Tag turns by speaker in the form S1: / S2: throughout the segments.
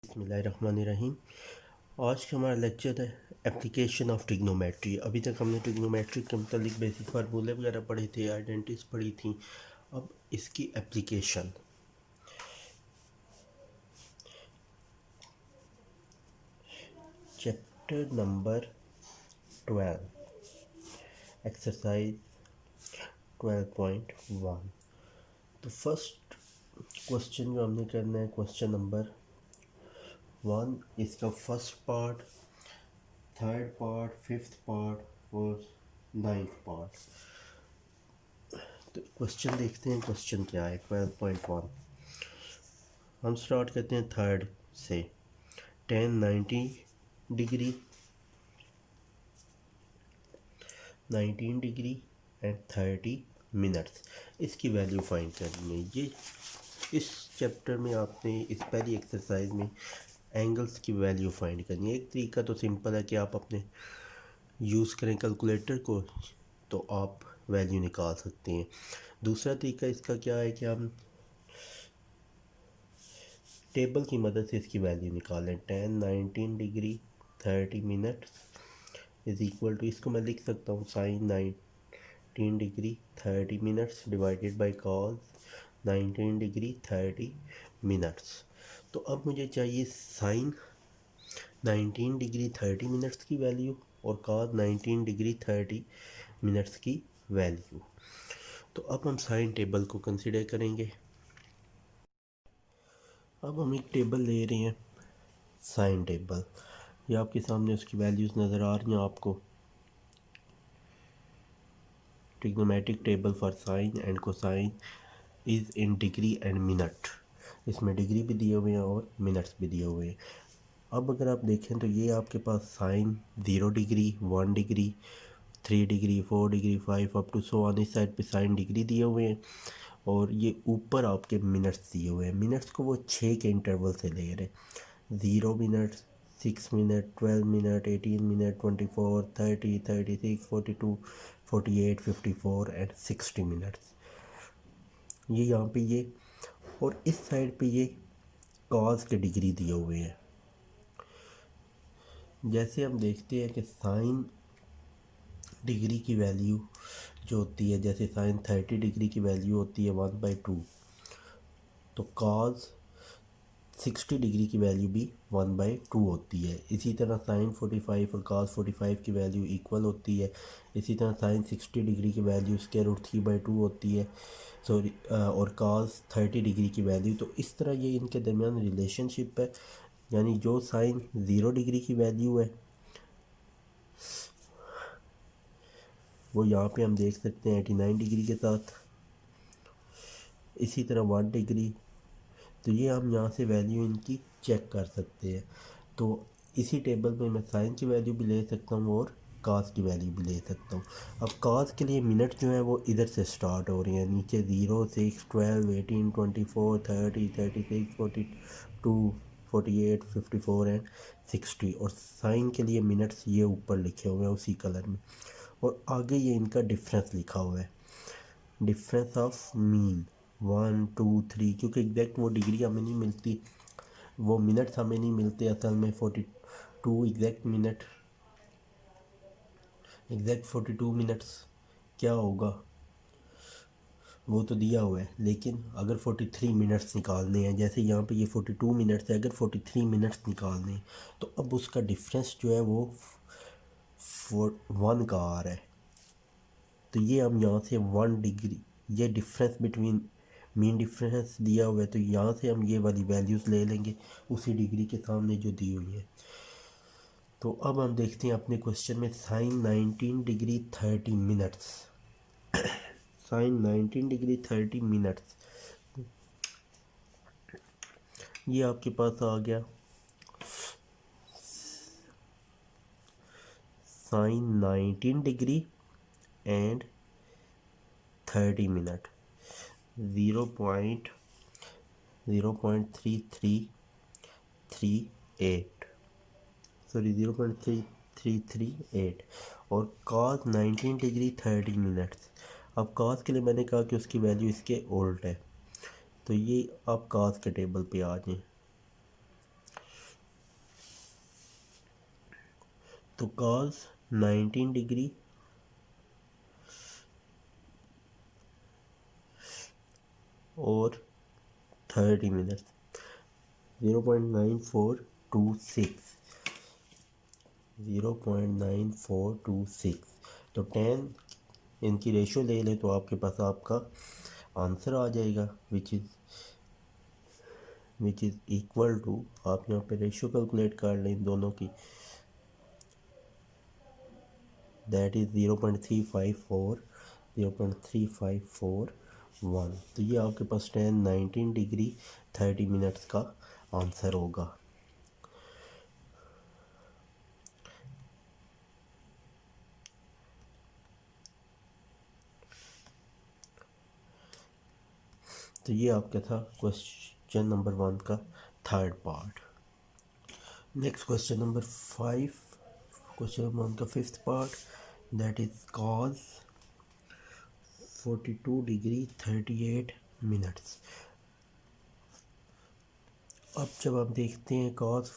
S1: बिस्मिल्लाहिर्रहमानिर्रहीम। आज का हमारा लेक्चर है एप्लीकेशन ऑफ ट्रिग्नोमेट्री। अभी तक हमने ट्रिग्नोमेट्री के मतलब बेसिक फार्मूले वगैरह पढ़े थे, आइडेंटिटीज पढ़ी थी। अब इसकी एप्लीकेशन, चैप्टर नंबर 12, एक्सरसाइज 12.1। तो फर्स्ट क्वेश्चन जो हमने करना है, क्वेश्चन नंबर 1, इसका first part, third part, fifth part और नाइन्थ पार्ट। तो क्वेश्चन देखते हैं, क्वेश्चन क्या है 12.1। हम स्टार्ट करते हैं थर्ड से। 10 90 डिग्री, 19 डिग्री एंड 30 मिनट्स, इसकी वैल्यू फाइंड करनी है। ये इस चैप्टर में आपने इस पहली एक्सरसाइज में एंगल्स की वैल्यू फाइंड करनी है। एक तरीका तो सिंपल है कि आप अपने यूज़ करें कैलकुलेटर को, तो आप वैल्यू निकाल सकते हैं। दूसरा तरीका इसका क्या है कि हम टेबल की मदद से इसकी वैल्यू निकालें। 10 19 degree 30 minutes is equal to, इसको मैं लिख सकता हूँ sine 19 degree 30 minutes divided by cos 19 degree 30 minutes. तो अब मुझे चाहिए साइन 19 डिग्री 30 मिनट्स की वैल्यू और कॉस 19 डिग्री 30 मिनट्स की वैल्यू। तो अब हम साइन टेबल को कंसिडर करेंगे। अब हम एक टेबल ले रहे हैं, साइन टेबल। ये आपके सामने उसकी वैल्यूज़ नज़र आ रही हैं आपको। Trigonometric table for sine and cosine is in degree and minute. इसमें डिग्री भी दिए हुए हैं और मिनट्स भी दिए हुए हैं। अब अगर आप देखें तो ये आपके पास sine 0 degree 1 degree 3 degree 4 degree 5 up to so on, इस साइड पे साइन डिग्री दिए हुए हैं और ये ऊपर आपके मिनट्स दिए हुए हैं। मिनट्स को वो 6 के इंटरवल से ले रहे हैं। 0 minute, 6 minute, 12 minute, 18 minute, 24 30 36 42 48 54 and 60 minutes. ये यहाँ पे ये, और इस साइड पे ये कॉस के डिग्री दिए हुए हैं। जैसे हम देखते हैं कि साइन डिग्री की वैल्यू जो होती है, जैसे साइन 30 डिग्री की वैल्यू होती है 1/2, तो कॉस 60 डिग्री की वैल्यू भी 1/2 होती है। इसी तरह साइन 45 और कॉस 45 की वैल्यू इक्वल होती है। इसी तरह साइन 60 डिग्री की वैल्यू √3/2 होती है, सॉरी, और कॉस 30 डिग्री की वैल्यू। तो इस तरह ये इनके दरमियान रिलेशनशिप है, यानी जो साइन 0 डिग्री की वैल्यू है वो यहाँ पे हम देख सकते हैं 89 डिग्री के साथ। इसी तरह 1 डिग्री, तो ये हम यहाँ से वैल्यू इनकी चेक कर सकते हैं। तो इसी टेबल में मैं साइन की वैल्यू भी ले सकता हूँ और कास की वैल्यू भी ले सकता हूँ। अब कास के लिए मिनट जो है वो इधर से स्टार्ट हो रही हैं, नीचे 0 6 12 18 24 30 36 42 48 54 एंड 60। और साइन के लिए मिनट्स ये ऊपर लिखे हुए हैं उसी कलर में, और आगे ये इनका डिफरेंस लिखा हुआ है, डिफरेंस ऑफ मीन 1 2 3, क्योंकि एग्जैक्ट वो डिग्री हमें नहीं मिलती, वो मिनट्स हमें नहीं मिलते असल में। 42 एग्जैक्ट मिनट, एग्जैक्ट 42 मिनट्स क्या होगा वो तो दिया हुआ है, लेकिन अगर 43 मिनट्स निकालने हैं, जैसे यहाँ पे ये 42 मिनट्स है, अगर 43 मिनट्स निकालने हैं तो अब उसका डिफरेंस जो है वो 1 का आ रहा है। तो ये हम यहाँ से 1 डिग्री, ये डिफरेंस बिटवीन मीन डिफरेंस दिया हुआ है, तो यहाँ से हम ये वाली वैल्यूज़ ले लेंगे उसी डिग्री के सामने जो दी हुई है। तो अब हम देखते हैं अपने क्वेश्चन में sine 19 degree 30 minutes, sine 19 degree 30 minutes, ये आपके पास आ गया sine 19 degree and 30 minute 0.3338, sorry 0.3338, और कॉस 19 डिग्री 30 मिनट्स। अब कॉस के लिए मैंने कहा कि उसकी वैल्यू इसके उल्ट है, तो ये आप कॉस के टेबल पे आ जाएं। तो cos 19 डिग्री और 30 मिनट 0.9426 तो 10 इनकी रेशो ले लें तो आपके पास आपका आंसर आ जाएगा विच इज़ इक्वल टू, आप यहाँ पे रेशो कैलकुलेट कर लें इन दोनों की, दैट इज़ 0.3541। तो ये आपके पास 19 डिग्री 30 मिनट्स का आंसर होगा। तो ये आपका था क्वेश्चन नंबर 1 का third part. Next question number 5, question number 1 का fifth part, that is cause 42 degree 38 minutes. अब जब आप देखते हैं कॉज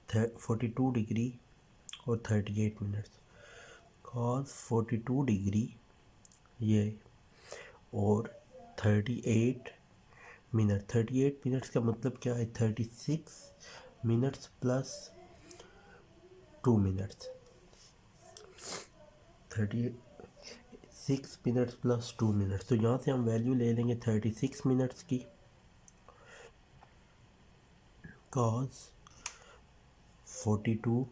S1: 42 डिग्री और 38 मिनट्स, कॉज 42 डिग्री ये और 38 मिनट्स का मतलब क्या है, 36 minutes plus 2 minutes, 36 minutes plus 2 minutes. तो यहाँ से हम वैल्यू ले लेंगे 36 मिनट्स की, cos 42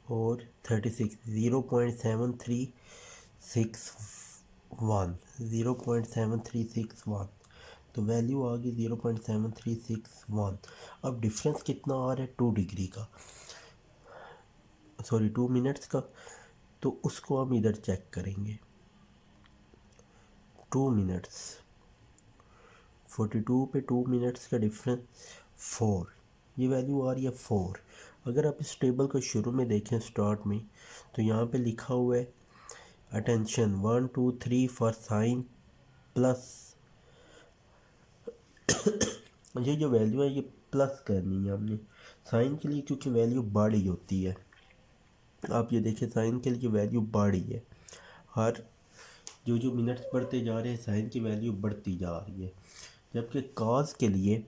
S1: और 36 0.7361 तो वैल्यू आ गई 0.7361। अब डिफरेंस कितना आ रहा है 2 डिग्री का, सॉरी 2 मिनट्स का, तो उसको हम इधर चेक करेंगे। 2 मिनट्स 42 पे 2 मिनट्स का डिफरेंस 4, ये वैल्यू आ रही है 4। अगर आप इस टेबल को शुरू में देखें स्टार्ट में, तो यहाँ पे लिखा हुआ है अटेंशन 1 2 3 फॉर साइन प्लस, ये जो वैल्यू है ये प्लस करनी है हमने साइन के लिए, क्योंकि वैल्यू बड़ी होती है। आप ये देखिए साइन के लिए वैल्यू बड़ी है, हर जो मिनट्स बढ़ते जा रहे हैं साइन की वैल्यू बढ़ती जा रही है, जबकि कॉस के लिए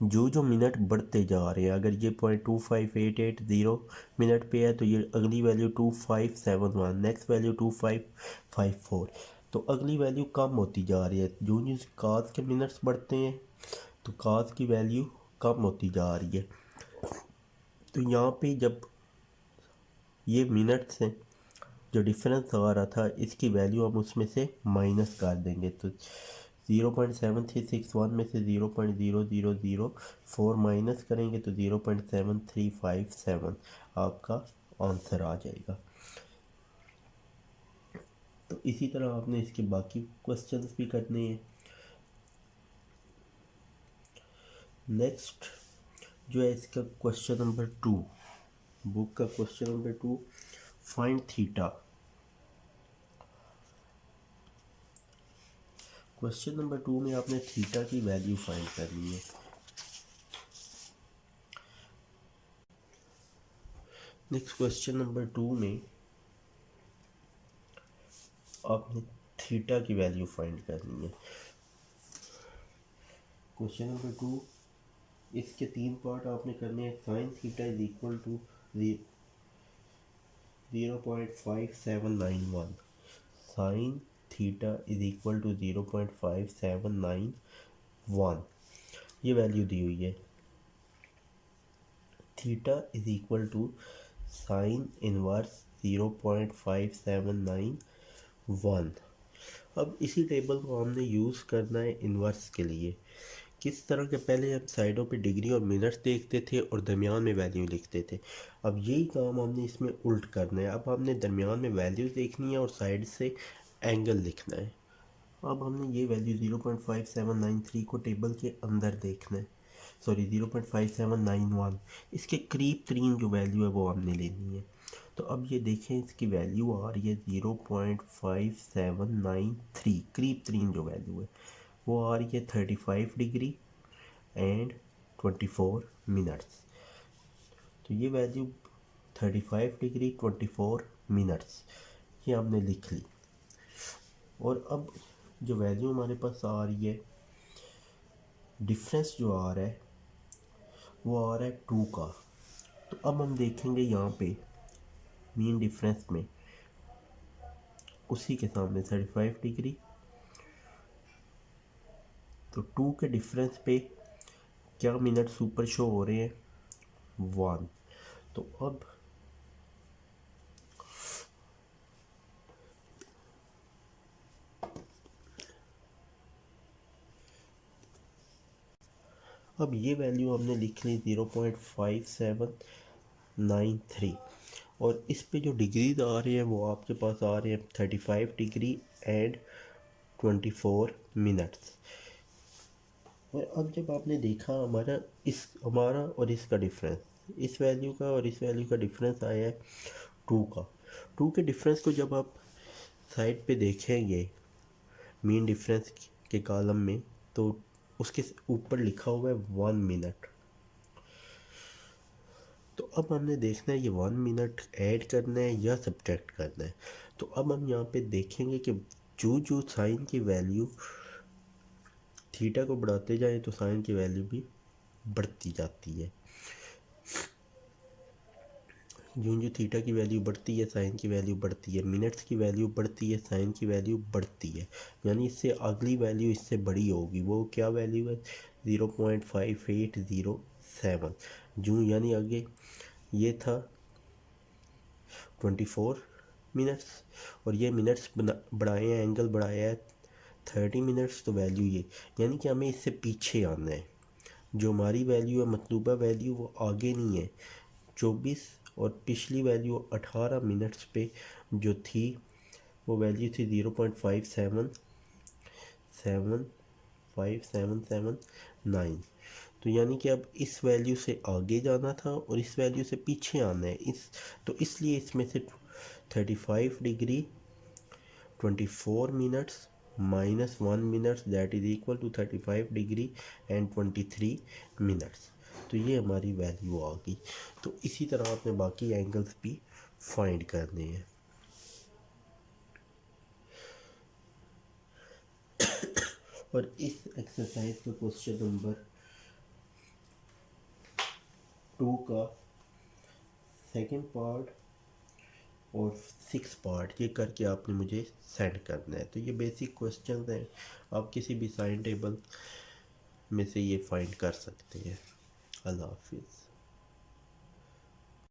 S1: जो मिनट बढ़ते जा रहे हैं, अगर ये 0.25880 मिनट पे है तो ये अगली वैल्यू 2571, नेक्स्ट वैल्यू 2554, तो अगली वैल्यू कम होती जा रही है। जो कॉस के मिनट्स बढ़ते हैं तो कॉस की वैल्यू कम होती जा रही है। तो यहाँ पे जब ये मिनट्स हैं, जो डिफरेंस आ रहा था इसकी वैल्यू हम उसमें से माइनस कर देंगे, तो 0.7361 में से 0.0004 माइनस करेंगे तो 0.7357 आपका आंसर आ जाएगा। तो इसी तरह आपने इसके बाकी क्वेश्चंस भी करने हैं। नेक्स्ट जो है इसका क्वेश्चन नंबर 2, बुक का question number 2, find theta. Question number 2 में आपने थीटा की वैल्यू फाइंड करनी है। नेक्स्ट क्वेश्चन नंबर 2 में आपने थीटा की वैल्यू फाइंड करनी है। क्वेश्चन नंबर 2 इसके 3 पार्ट आपने करने हैं। Sine theta is equal to 0.5791, sine theta is equal to 0.5791, ये वैल्यू दी हुई है। Theta is equal to sine inverse 0.5791। अब इसी टेबल को हमने यूज़ करना है इन्वर्स के लिए। किस तरह के, पहले हम साइडों पे डिग्री और मिनट्स देखते थे और दरमियान में वैल्यू लिखते थे। अब यही काम हमने इसमें उल्ट करना है। अब हमने दरमियान में वैल्यू देखनी है और साइड से एंगल लिखना है। अब हमने ये वैल्यू 0.5793 को टेबल के अंदर देखना है, सॉरी 0.5791, इसके करीब तरीन जो वैल्यू है वो हमने लेनी है। तो अब ये देखें इसकी वैल्यू आ रही है 0.5793, करीब तरीन जो वैल्यू है वो आ रही है 35 डिग्री एंड 24 मिनट्स। तो ये वैल्यू 35 डिग्री 24 मिनट्स ये हमने लिख ली। और अब जो वैल्यू हमारे पास आ रही है, डिफरेंस जो आ रहा है वो आ रहा है 2 का। तो अब हम देखेंगे यहाँ पे मीन डिफरेंस में उसी के सामने 35 डिग्री, तो 2 के डिफरेंस पे क्या मिनट्स ऊपर शो हो रहे हैं, 1। तो अब ये वैल्यू हमने लिख ली 0.5793, और इस पे जो डिग्रीज आ रहे हैं वो आपके पास आ रहे हैं 35 डिग्री एंड 24 मिनट्स। और अब जब आपने देखा हमारा और इसका डिफरेंस, इस वैल्यू का और इस वैल्यू का डिफरेंस आया है 2 का। 2 के डिफरेंस को जब आप साइड पे देखेंगे मीन डिफरेंस के कॉलम में, तो उसके ऊपर लिखा हुआ है 1 मिनट। तो अब हमने देखना है ये 1 मिनट ऐड करना है या सब्ट्रैक्ट करना है। तो अब हम यहाँ पे देखेंगे कि जो साइन की वैल्यू थीटा को बढ़ाते जाए तो साइन की वैल्यू भी बढ़ती जाती है। जो थीटा की वैल्यू बढ़ती है साइन की वैल्यू बढ़ती है, मिनट्स की वैल्यू बढ़ती है साइन की वैल्यू बढ़ती है, यानी इससे अगली वैल्यू इससे बड़ी होगी। वो क्या वैल्यू है, 0.5807। जो यानी आगे ये था 24 मिनट्स, और ये मिनट्स बढ़ाए हैं, एंगल बढ़ाया है 30 मिनट्स, तो वैल्यू ये, यानी कि हमें इससे पीछे आना है। जो हमारी वैल्यू है मतलूबा वैल्यू वो आगे नहीं है 24, और पिछली वैल्यू 18 मिनट्स पे जो थी वो वैल्यू थी 0.5779। तो यानी कि अब इस वैल्यू से आगे जाना था और इस वैल्यू से पीछे आना है। तो इसलिए इसमें से 35 degree 24 minutes minus 1 minutes that is equal to 35 degree and 23 minutes. तो ये हमारी वैल्यू आ गई। तो इसी तरह आपने बाकी एंगल्स भी फाइंड करने हैं। और इस एक्सरसाइज का क्वेश्चन नंबर 2 का सेकंड पार्ट और 6 पार्ट ये करके आपने मुझे सेंड करना है। तो ये बेसिक क्वेश्चन हैं, आप किसी भी साइन टेबल में से ये फाइंड कर सकते हैं। अल्लाह हाफिज़।